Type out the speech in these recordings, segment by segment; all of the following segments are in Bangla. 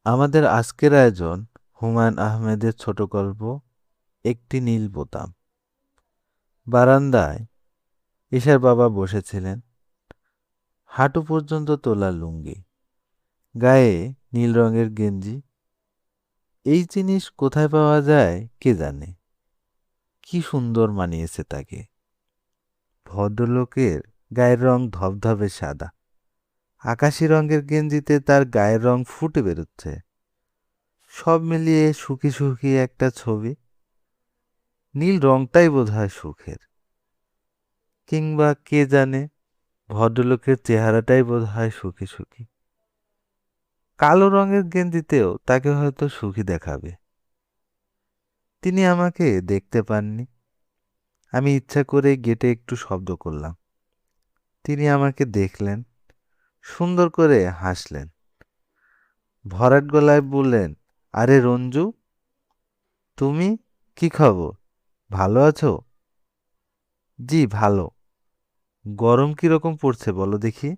আমাদের আজকের আয়োজন হুমায়ূন আহমেদের ছোট গল্প একটি নীল বোতাম। বারান্দায় ঈশার বাবা বসেছিলেন, হাঁটু পর্যন্ত তোলা লুঙ্গি, গায়ে নীল রঙের গেঞ্জি। এই জিনিস কোথায় পাওয়া যায় কে জানে, কি সুন্দর মানিয়েছে তাকে। ভদ্রলোকের গায়ের রং ধবধবে সাদা, আকাশি রঙের গেঞ্জিতে তার গায়ের রং ফুটে বেরোচ্ছে। সব মিলিয়ে সুখী সুখী একটা ছবি। নীল রংটাই বোধহয় সুখের, কিংবা কে জানে, ভদ্রলোকের চেহারাটাই বোধহয় সুখী সুখী। কালো রঙের গেঞ্জিতেও তাকে হয়তো সুখী দেখাবে। তিনি আমাকে দেখতে পাননি। আমি ইচ্ছা করে গেটে একটু শব্দ করলাম। তিনি আমাকে দেখলেন, সুন্দর করে হাসলেন, ভরাট গলায় বললেন, আরে রঞ্জু, তুমি? কি খবর, ভালো আছো? জি ভালো। গরম কিরকম পড়ছে বলো দেখি।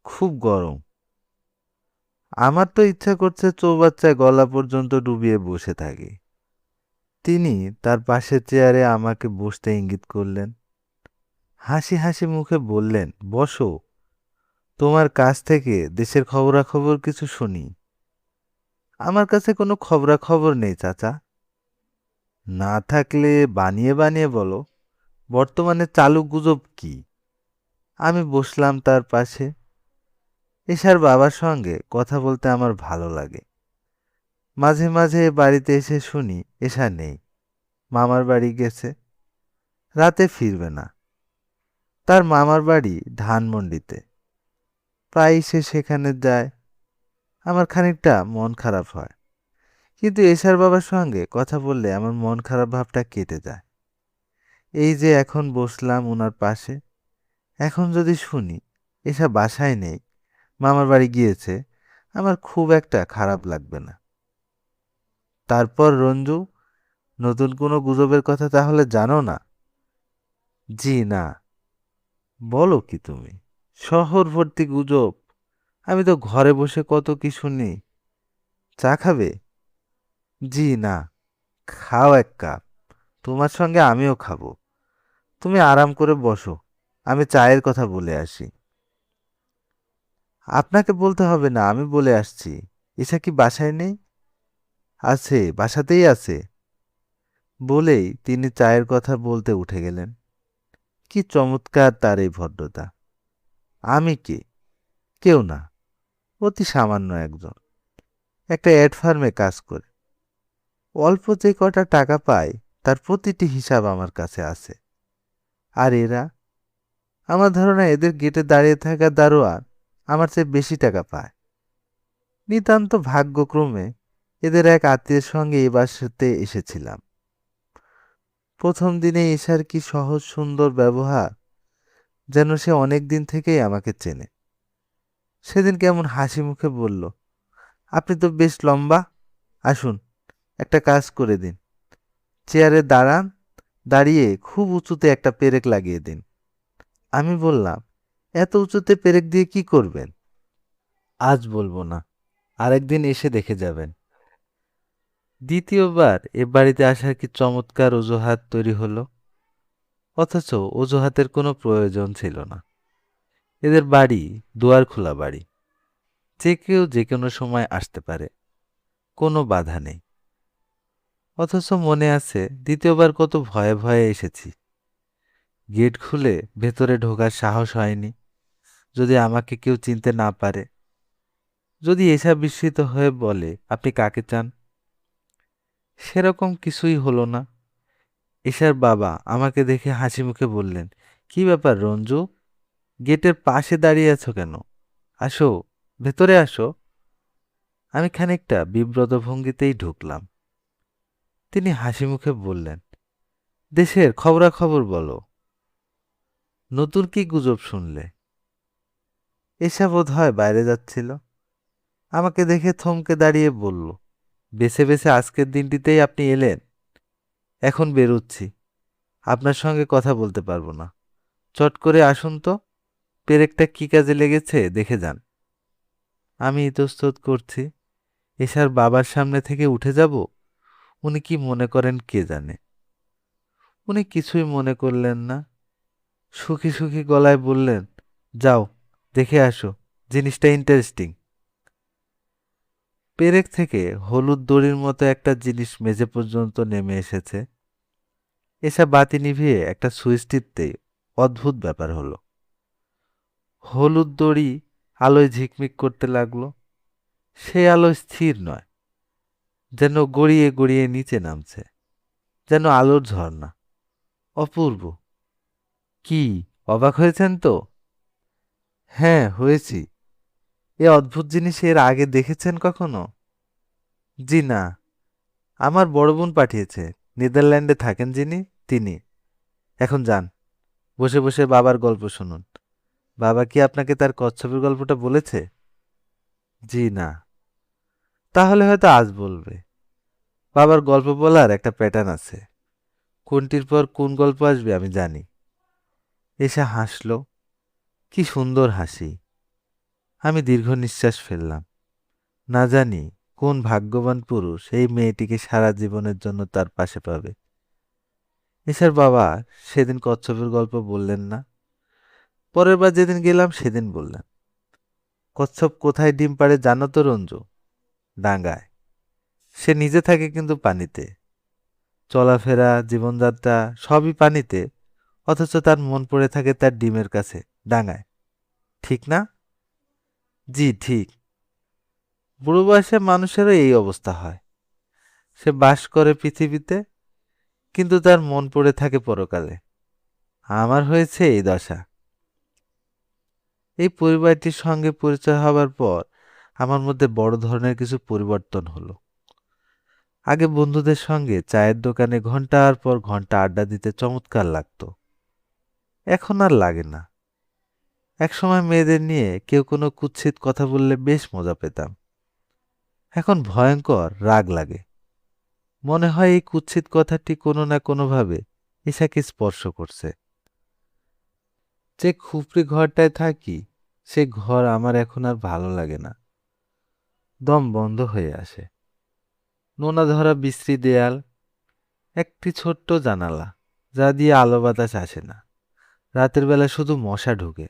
খুব গরম। আমার তো ইচ্ছা করছে চৌবাচ্চায় গলা পর্যন্ত ডুবিয়ে বসে থাকি। তিনি তার পাশের চেয়ারে আমাকে বসতে ইঙ্গিত করলেন, হাসি হাসি মুখে বললেন, বসো, তোমার কাছ থেকে দেশের খবরাখবর কিছু শুনি। আমার কাছে কোনো খবরাখবর নেই চাচা। না থাকলে বানিয়ে বানিয়ে বলো, বর্তমানে চালু গুজব কি? আমি বসলাম তার পাশে। এশার বাবার সঙ্গে কথা বলতে আমার ভালো লাগে। মাঝে মাঝে বাড়িতে এসে শুনি এশা নেই, মামার বাড়ি গেছে, রাতে ফিরবে না। তার মামার বাড়ি ধানমন্ডিতে, প্রায়ই সে সেখানে যায়। আমার খানিকটা মন খারাপ হয়, কিন্তু এশার বাবার সঙ্গে কথা বললে আমার মন খারাপ ভাবটা কেটে যায়। এই যে এখন বসলাম ওনার পাশে, এখন যদি শুনি এসা বাসায় নেই, মামার বাড়ি গিয়েছে, আমার খুব একটা খারাপ লাগবে না। তারপর রঞ্জু, নতুন কোনো গুজবের কথা তাহলে জানো না? জি না। বলো কি তুমি, শহর ভর্তি গুজব। আমি তো ঘরে বসে কত কি শুনি। চা খাবে? জি না। খাও এক কাপ, তোমার সঙ্গে আমিও খাবো। তুমি আরাম করে বসো, আমি চায়ের কথা বলে আসি। আপনাকে বলতে হবে না, আমি বলে আসছি। ঈশা কি বাসায় নেই? আছে, বাসাতেই আছে। বলেই তিনি চায়ের কথা বলতে উঠে গেলেন। কি চমৎকার তার এই ভদ্রতা! আমি কে? কেউ না, অতি সামান্য একজন। একটা অ্যাড ফার্মে কাজ করে অল্প যে কটা টাকা পায় তার প্রতিটি হিসাব আমার কাছে আছে। আর এরা, আমার ধারণা এদের গেটে দাঁড়িয়ে থাকা দারোয়ান আমার চেয়ে বেশি টাকা পায়। নিতান্ত ভাগ্যক্রমে এদের এক আত্মীয়ের সঙ্গে এ বাসাতে এসেছিলাম। প্রথম দিনে ঈশার কি সহজ সুন্দর ব্যবহার, যেন সে অনেক দিন থেকেই আমাকে চেনে। সেদিন কেমন হাসি মুখে বলল, আপনি তো বেশ লম্বা, আসুন একটা কাজ করে দিন, চেয়ারে দাঁড়ান, দাঁড়িয়ে খুব উঁচুতে একটা পেরেক লাগিয়ে দিন। আমি বললাম, এত উঁচুতে পেরেক দিয়ে কি করবেন? আজ বলবো না, আরেকদিন এসে দেখে যাবেন। দ্বিতীয়বার এ বাড়িতে আসার কি চমৎকার অজুহাত তৈরি হলো, অথচ অজুহাতের কোনো প্রয়োজন ছিল না। এদের বাড়ি দুয়ার খোলা বাড়ি, যে কেউ যে কোনো সময় আসতে পারে, কোনো বাধা নেই। অথচ মনে আছে দ্বিতীয়বার কত ভয়ে ভয়ে এসেছি। গেট খুলে ভেতরে ঢোকার সাহস হয়নি, যদি আমাকে কেউ চিনতে না পারে, যদি এসা বিস্মিত হয়ে বলে, আপনি কাকে চান? সেরকম কিছুই হলো না। এশার বাবা আমাকে দেখে হাসি মুখে বললেন, কি ব্যাপার রঞ্জু, গেটের পাশে দাঁড়িয়ে আছো কেন? আসো, ভেতরে আসো। আমি খানিকটা বিব্রত ভঙ্গিতেই ঢুকলাম। তিনি হাসি মুখে বললেন, দেশের খবরাখবর বলো। নতুন কি গুজব শুনলে? এসা বোধ হয় বাইরে যাচ্ছিল, আমাকে দেখে থমকে দাঁড়িয়ে বলল, বেছে বেছে আজকের দিনটিতেই আপনি এলেন? এখন বেরোচ্ছি, আপনার সঙ্গে কথা বলতে পারবো না। চট করে আসুন তো, পেরেকটা কি কাজে লেগেছে দেখে যান। আমি ইতস্তত করছি, এশার বাবার সামনে থেকে উঠে যাব, উনি কি মনে করেন কে জানে। উনি কিছুই মনে করলেন না, সুখী সুখী গলায় বললেন, যাও দেখে আসো, জিনিসটা ইন্টারেস্টিং। পেরেক থেকে হলুদ দড়ির মতো একটা জিনিস মেঝে পর্যন্ত নেমে এসেছে। এসা বাতি নিভিয়ে একটা সুইচ টিপতেই অদ্ভুত ব্যাপার হলো। হলুদ দড়ি আলোয় ঝিকমিক করতে লাগলো। সে আলো স্থির নয়, যেন গড়িয়ে গড়িয়ে নিচে নামছে, যেন আলোর ঝর্ণা। অপূর্ব। কি, অবাক হয়েছেন তো? হ্যাঁ, হয়েছি। এ অদ্ভুত জিনিস এর আগে দেখেছেন কখনো? জি না, আমার বড় বোন পাঠিয়েছে। নেদারল্যান্ডে থাকেন যিনি, তিনি। এখন যান, বসে বসে বাবার গল্প শুনুন। বাবা কি আপনাকে তার কচ্ছপের গল্পটা বলেছে? জি না। তাহলে হয়তো আজ বলবে। বাবার গল্প বলার একটা প্যাটার্ন আছে, কোনটির পর কোন গল্প আসবে আমি জানি। এসে হাসল, কি সুন্দর হাসি। আমি দীর্ঘ নিঃশ্বাস ফেললাম। না জানি কোন ভাগ্যবান পুরুষ এই মেয়েটিকে সারা জীবনের জন্য তার পাশে পাবে। এসার বাবা সেদিন কচ্ছপের গল্প বললেন না। পরের বার যেদিন গেলাম সেদিন বললেন। কচ্ছপ কোথায় ডিম পাড়ে জানো তো রঞ্জু? ডাঙায়। সে নিজে থাকে কিন্তু পানিতে, চলাফেরা জীবনযাত্রা সবই পানিতে, অথচ তার মন পড়ে থাকে তার ডিমের কাছে, ডাঙায়। ঠিক না? জি ঠিক। বুড়ো বয়সে মানুষেরও এই অবস্থা হয়। সে বাস করে পৃথিবীতে, কিন্তু তার মন পড়ে থাকে পরকালে। আমার হয়েছে এই দশা। এই পরিবারটির সঙ্গে পরিচয় হবার পর আমার মধ্যে বড় ধরনের কিছু পরিবর্তন হলো। আগে বন্ধুদের সঙ্গে চায়ের দোকানে ঘন্টার পর ঘন্টা আড্ডা দিতে চমৎকার লাগতো। এখন আর লাগে না। একসময় মেয়েদের নিয়ে কেউ কোনো কুৎসিত কথা বললে বেশ মজা পেতাম। এখন ভয়ঙ্কর রাগ লাগে। মনে হয় এই কুৎসিত কথাটি কোনো না কোনোভাবে ঈশাকে স্পর্শ করছে। যে খুপড়ি ঘরটায় থাকি, সে ঘর আমার এখন আর ভালো লাগে না। দম বন্ধ হয়ে আসে। নোনা ধরা বিশ্রী দেয়াল, একটি ছোট্ট জানালা যা দিয়ে আলো বাতাস আসে না। রাতের বেলা শুধু মশা ঢুকে।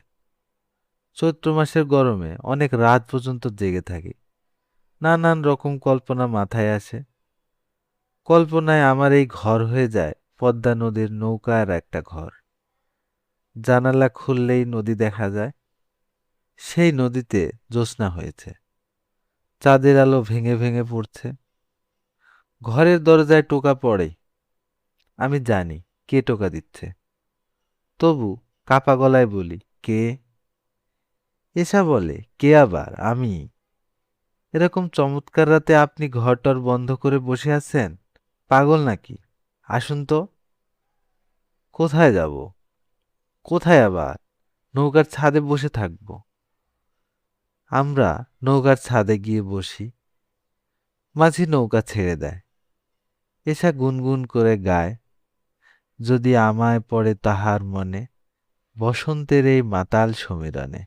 চৈত্র মাসের গরমে অনেক রাত পর্যন্ত জেগে থাকি। নানান রকম কল্পনা মাথায় আসে। কল্পনায় আমার এই ঘর হয়ে যায় পদ্মা নদীর নৌকার একটা ঘর। জানালা খুললেই নদী দেখা যায়। সেই নদীতে জ্যোৎস্না হয়েছে, চাঁদের আলো ভেঙে ভেঙে পড়ছে। ঘরের দরজায় টোকা পড়ে। আমি জানি কে টোকা দিচ্ছে, তবু কাপা গলায় বলি, কে? এসা বলে, কে আবার? আমি। এরকম চমৎকার রাতে আপনি ঘরটর বন্ধ করে বসে আছেন? পাগল নাকি? আসুন তো। কোথায় যাব? কোথায় আবার? নৌকার ছাদে বসে থাকব। আমরা নৌকার ছাদে গিয়ে বসি। মাঝি নৌকা ছেড়ে দেয়। এসা গুনগুন করে গায়, যদি আমায় পড়ে তাহার মনে, বসন্তের এই মাতাল সমীরণে,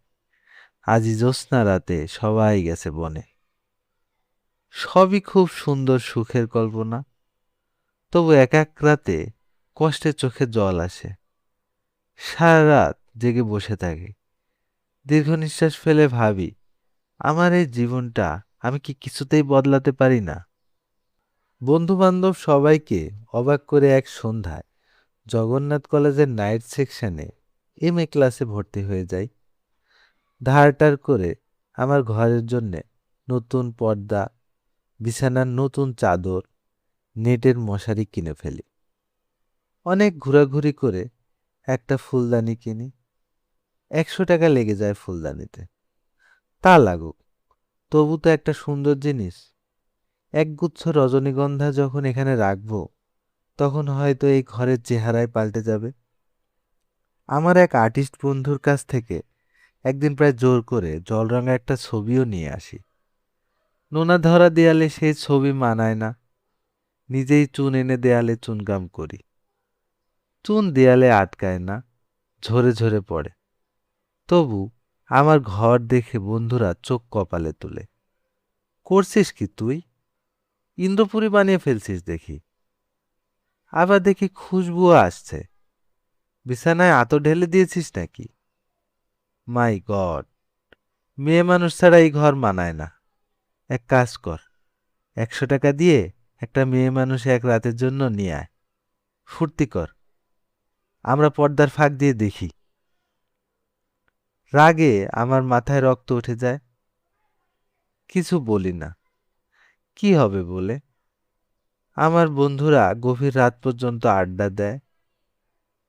আজি জ্যোৎস্না রাতে সবাই গেছে বনে। সবই খুব সুন্দর সুখের কল্পনা, তবু এক এক রাতে কষ্টে চোখে জল আসে। সারা রাত জেগে বসে থাকি। দীর্ঘ নিঃশ্বাস ফেলে ভাবি, আমার এই জীবনটা আমি কি কিছুতেই বদলাতে পারি না? বন্ধু বান্ধব সবাইকে অবাক করে এক সন্ধ্যায় জগন্নাথ কলেজের নাইট সেকশনে এমএ ক্লাসে ভর্তি হয়ে যাই। ধারটার করে আমার ঘরের জন্যে নতুন পর্দা, বিছানার নতুন চাদর, নেটের মশারি কিনে ফেলি। অনেক ঘোরাঘুরি করে একটা ফুলদানি কিনি। 100 টাকা লেগে যায় ফুলদানিতে। তা লাগুক, তবু তো একটা সুন্দর জিনিস। একগুচ্ছ রজনীগন্ধা যখন এখানে রাখবো, তখন হয়তো এই ঘরের চেহারাই পাল্টে যাবে। আমার এক আর্টিস্ট বন্ধুর কাছ থেকে একদিন প্রায় জোর করে জলরঙা একটা ছবিও নিয়ে আসি। নোনা ধরা দেয়ালে সেই ছবি মানায় না। নিজেই চুন এনে দেয়ালে চুনকাম করি। চুন দেয়ালে আটকায় না, ঝরে ঝরে পড়ে। তবু আমার ঘর দেখে বন্ধুরা চোখ কপালে তোলে। করছিস কি তুই? ইন্দ্রপুরী বানিয়ে ফেলছিস দেখি। আবার দেখি খুশবুও আসছে। বিছানায় আতো ঢেলে দিয়েছিস নাকি? মাই গড! মেয়ে মানুষ ছাড়া এই ঘর মানায় না। এক কাজ কর, 100 টাকা দিয়ে একটা মেয়ে মানুষ এক রাতের জন্য নিয়ে আয়। ফুর্তি কর, আমরা পর্দার ফাঁক দিয়ে দেখি। রাগে আমার মাথায় রক্ত উঠে যায়। কিছু বলি না। কি হবে বলে? আমার বন্ধুরা গভীর রাত পর্যন্ত আড্ডা দেয়,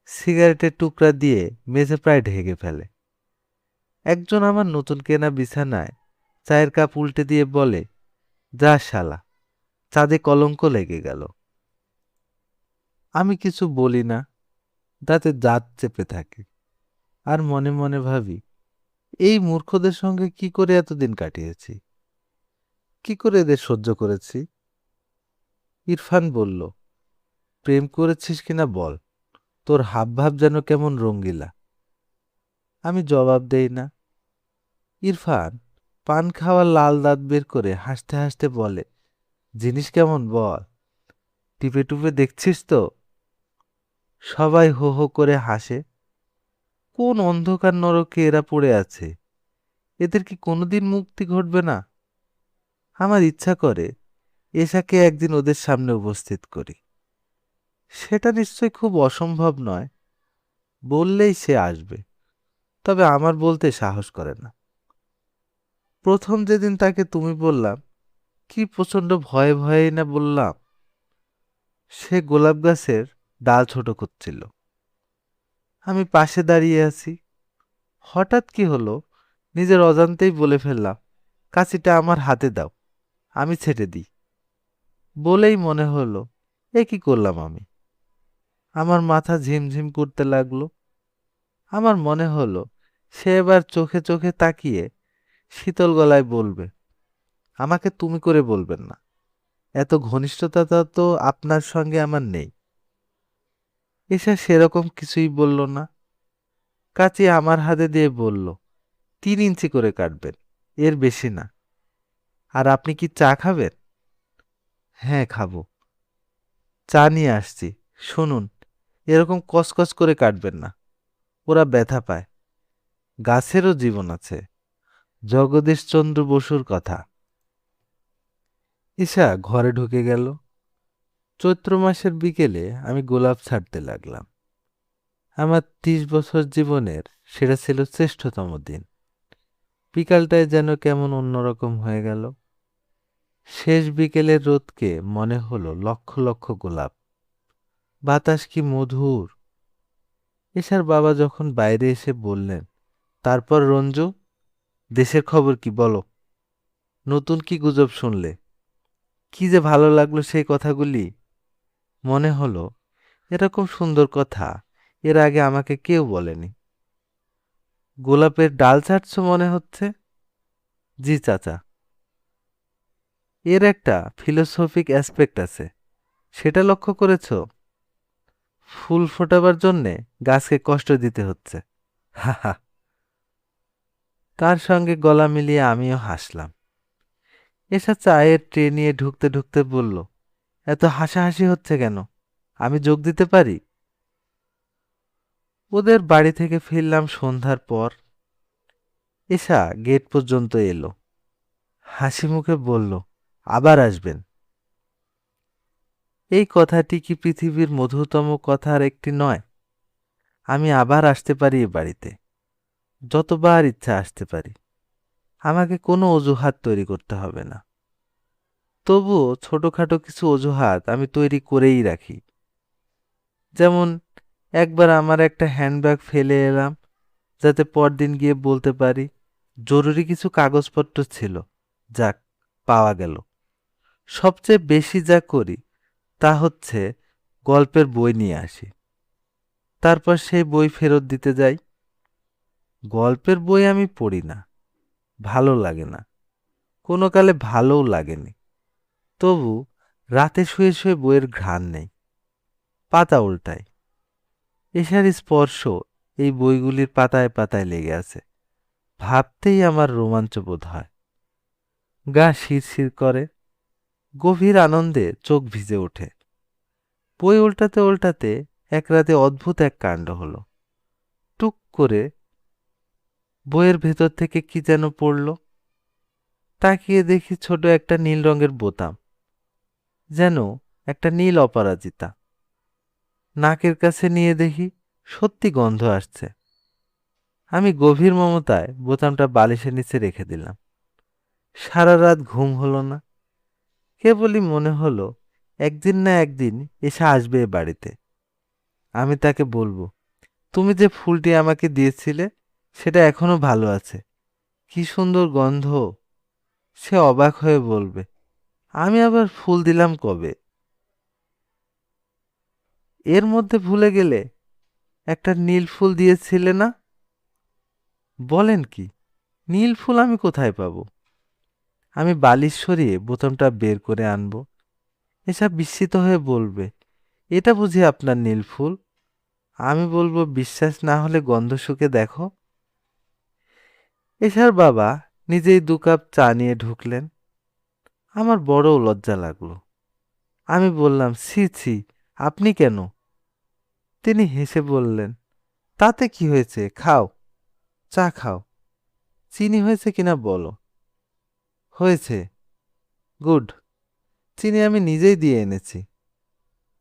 সিগারেটের টুকরা দিয়ে মেঝে প্রায় ঢেকে ফেলে। একজন আমার নতুন কেনা বিছানায় চায়ের কাপ উল্টে দিয়ে বলে, যা শালা, চাঁদে কলঙ্ক লেগে গেল। আমি কিছু বলি না, দাঁতে দাঁত চেপে থাকি। আর মনে মনে ভাবি, এই মূর্খদের সঙ্গে কি করে এতদিন কাটিয়েছি, কি করে এদের সহ্য করেছি। ইরফান বলল, প্রেম করেছিস কিনা বল, তোর হাবভাব যেন কেমন রঙ্গিলা। আমি জবাব দেই না। ইরফান পান খাওয়া লাল দাঁত বের করে হাসতে হাসতে বলে, জিনিস কেমন বল, টিপে টুপে দেখছিস তো? সবাই হো হো করে হাসে। কোন অন্ধকার নরকে এরা পড়ে আছে, এদের কি কোনোদিন মুক্তি ঘটবে না? আমার ইচ্ছা করে এশাকে একদিন ওদের সামনে উপস্থিত করি। সেটা নিশ্চয় খুব অসম্ভব নয়, বললেই সে আসবে। তবে আমার বলতে সাহস করে না। প্রথম যেদিন তাকে তুমি বললাম, কি প্রচণ্ড ভয়ে ভয়েই না বললাম। সে গোলাপ গাছের ডাল ছোট করছিল, আমি পাশে দাঁড়িয়ে আছি। হঠাৎ কি হলো, নিজের অজান্তেই বলে ফেললাম, কাঁচিটা আমার হাতে দাও, আমি ছেটে দিই। বলেই মনে হলো, এ কি করলাম আমি। আমার মাথা ঝিমঝিম করতে লাগলো। আমার মনে হলো সে এবার চোখে চোখে তাকিয়ে শীতল গলায় বলবে, আমাকে তুমি করে বলবেন না, এত ঘনিষ্ঠতা তো আপনার সঙ্গে আমার নেই। এসা সেরকম কিছুই বলল না। কাঁচি আমার হাতে দিয়ে বলল, 3 ইঞ্চি করে কাটবেন, এর বেশি না। আর আপনি কি চা খাবেন? হ্যাঁ, খাবো। চা নিয়ে আসছি, শুনুন, এরকম কসকস করে কাটবেন না, ওরা ব্যথা পায়। গাছেরও জীবন আছে, জগদীশচন্দ্র বসুর কথা। ঈশা ঘরে ঢুকে গেল। চৈত্র মাসের বিকেলে আমি গোলাপ ছাড়তে লাগলাম। আমার 30 বছর জীবনের সেটা ছিল শ্রেষ্ঠতম দিন। বিকালটায় যেন কেমন অন্যরকম হয়ে গেল। শেষ বিকেলের রোদকে মনে হলো লক্ষ লক্ষ গোলাপ। বাতাস কি মধুর। ঈশার বাবা যখন বাইরে এসে বললেন, তারপর রঞ্জু, দেশের খবর কি বলো, নতুন কি গুজব শুনলে? কি যে ভালো লাগলো সেই কথাগুলি। মনে হলো এরকম সুন্দর কথা এর আগে আমাকে কেউ বলেনি। গোলাপের ডাল ছাড়ছো মনে হচ্ছে? জি চাচা। এর একটা ফিলোসফিক অ্যাসপেক্ট আছে, সেটা লক্ষ্য করেছো? ফুল ফোটাবার জন্যে গাছকে কষ্ট দিতে হচ্ছে। হা হা। তার সঙ্গে গলা মিলিয়ে আমিও হাসলাম। এসা চায়ের ট্রে নিয়ে ঢুকতে ঢুকতে বলল, এত হাসাহাসি হচ্ছে কেন, আমি যোগ দিতে পারি? ওদের বাড়ি থেকে ফিরলাম সন্ধ্যার পর। এসা গেট পর্যন্ত এলো, হাসি মুখে বলল, আবার আসবেন। এই কথাটি কি পৃথিবীর মধুরতম কথার একটি নয়? আমি আবার আসতে পারি এ বাড়িতে, যতবার ইচ্ছা আসতে পারি। আমাকে কোনো অজুহাত তৈরি করতে হবে না। তবুও ছোটখাটো কিছু অজুহাত আমি তৈরি করেই রাখি। যেমন, একবার আমার একটা হ্যান্ডব্যাগ ফেলে এলাম, যাতে পরদিন গিয়ে বলতে পারি জরুরি কিছু কাগজপত্র ছিল, যাক পাওয়া গেল। সবচেয়ে বেশি যা করি তা হচ্ছে গল্পের বই নিয়ে আসি, তারপর সেই বই ফেরত দিতে যাই। গল্পের বই আমি পড়ি না, ভালো লাগে না, কোনো কালে ভালোও লাগেনি। তবু রাতে শুয়ে শুয়ে বইয়ের ঘ্রাণ নেই, পাতা উল্টাই। এশার স্পর্শ এই বইগুলির পাতায় পাতায় লেগে আছে, ভাবতেই আমার রোমাঞ্চ বোধ হয়। গা শিরশির করে, গভীর আনন্দে চোখ ভিজে ওঠে। বই উল্টাতে উল্টাতে এক রাতে অদ্ভুত এক কাণ্ড হলো। টুক করে বইয়ের ভেতর থেকে কি যেন পড়ল। তাকিয়ে দেখি ছোট একটা নীল রঙের বোতাম, যেন একটা নীল অপরাজিতা। নাকের কাছে নিয়ে দেখি সত্যি গন্ধ আসছে। আমি গভীর মমতায় বোতামটা বালিশের নিচে রেখে দিলাম। সারা রাত ঘুম হলো না। কেবলই মনে হলো একদিন না একদিন এসে আসবে এ বাড়িতে। আমি তাকে বলবো, তুমি যে ফুলটি আমাকে দিয়েছিলে সেটা এখনো ভালো আছে, কি সুন্দর গন্ধ। সে অবাক হয়ে বলবে, আমি আবার ফুল দিলাম কবে? এর মধ্যে ভুলে গেলে একটা নীল ফুল দিয়েছিলে না? বলেন কি, নীল ফুল আমি কোথায় পাবো? আমি বালিশ সরিয়ে বোতামটা বের করে আনবো। এসব বিস্মিত হয়ে বলবে, এটা বুঝি আপনার নীল ফুল? আমি বলবো, বিশ্বাস না হলে গন্ধ শুকে দেখো। এশার বাবা নিজেই 2 কাপ চা নিয়ে ঢুকলেন। আমার বড় লজ্জা লাগলো। আমি বললাম, ছি ছি, আপনি কেন? তিনি হেসে বললেন, তাতে কি হয়েছে, খাও, চা খাও। চিনি হয়েছে কিনা বলো। হয়েছে। গুড। চিনি আমি নিজেই দিয়ে এনেছি।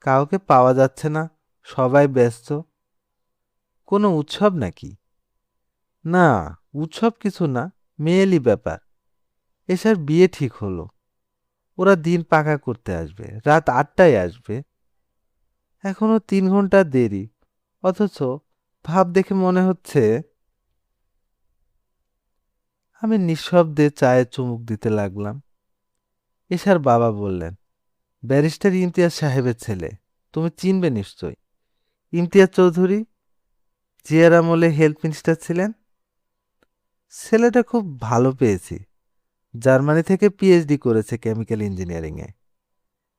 কাউকে পাওয়া যাচ্ছে না, সবাই ব্যস্ত। কোনো উৎসব নাকি? না, উৎসব কিছু না, মেয়েলি ব্যাপার। এসার বিয়ে ঠিক হলো। ওরা দিন পাকা করতে আসবে, রাত 8টায় আসবে। এখনো 3 ঘন্টা দেরি, অথচ ভাব দেখে মনে হচ্ছে। আমি নিঃশব্দে চায়ে চুমুক দিতে লাগলাম। এশার বাবা বললেন, ব্যারিস্টার ইমতিয়াজ সাহেবের ছেলে, তুমি চিনবে নিশ্চয়। ইমতিয়াজ চৌধুরী জিয়ার আমলে হেলথ মিনিস্টার ছিলেন। ছেলেটা খুব ভালো পেয়েছি। জার্মানি থেকে পিএইচডি করেছে কেমিক্যাল ইঞ্জিনিয়ারিংয়ে।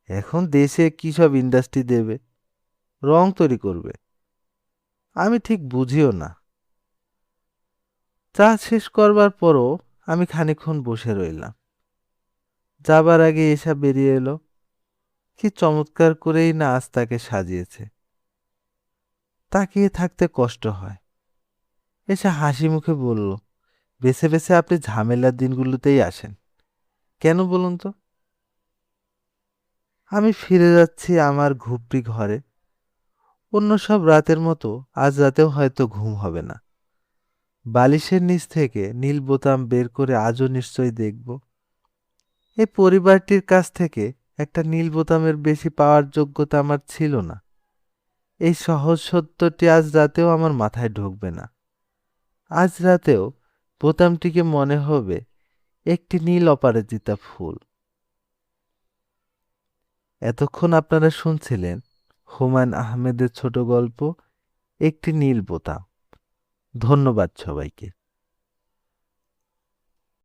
এখন দেশে কী সব ইন্ডাস্ট্রি দেবে, রং তৈরি করবে। আমি ঠিক বুঝিও না। চা শেষ করবার পরও আমি খানিকক্ষণ বসে রইলাম। যাবার আগে এসা বেরিয়ে এলো। কি চমৎকার করেই না আজ তাকে সাজিয়েছে। তাকিয়ে থাকতে কষ্ট হয়। এসে হাসি মুখে বলল, বেছে বেছে আপনি ঝামেলার দিনগুলোতেই আসেন কেন বলুন তো? আমি ফিরে যাচ্ছি আমার ঘুপড়ি ঘরে। অন্য সব রাতের মতো আজ রাতেও হয়তো ঘুম হবে না। বালিশের নিচ থেকে নীল বোতাম বের করে আজও নিশ্চয়ই দেখব। এই পরিবারটির কাছ থেকে একটা নীল বোতামের বেশি পাওয়ার যোগ্যতা আমার ছিল না। এই সহজ সত্যটি আজ রাতেও আমার মাথায় ঢুকবে না। আজ রাতেও বোতামটিকে মনে হবে একটি নীল অপরাজিতা ফুল। এতক্ষণ আপনারা শুনছিলেন হুমায়ূন আহমেদের ছোট গল্প একটি নীল বোতাম। ধন্যবাদ সবাইকে।